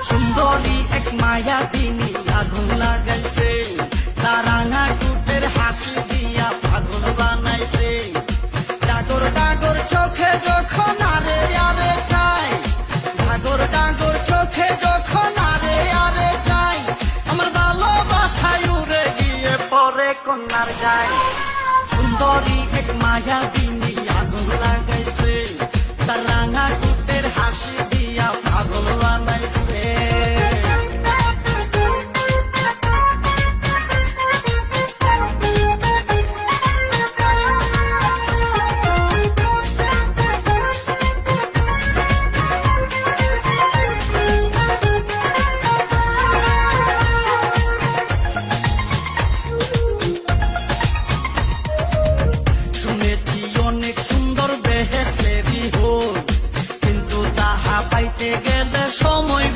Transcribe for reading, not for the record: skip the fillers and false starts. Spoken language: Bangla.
সুন্দরী এক মায়াবিনী আগুন লাগাইছে, তারাঙা টুটের হাসি দিয়া পাগল বানাইছে। ডাগর ডাগর চোখে যখন আরে আরে চাই, ডাগর ডাগর চোখে যখন আরে আরে চাই, আমার ভালোবাসায় উড়ে গিয়ে পরে কন্যার গায়। সুন্দরী এক মায়াবিনী আগুন লাগাইছে, তারাঙা টুটের হাসি দিয়া পাগল বানাইছে। শুনেছি অনেক সুন্দর বেহেশতেরই হোক, কিন্তু তাহা পাইতে গেলে সময়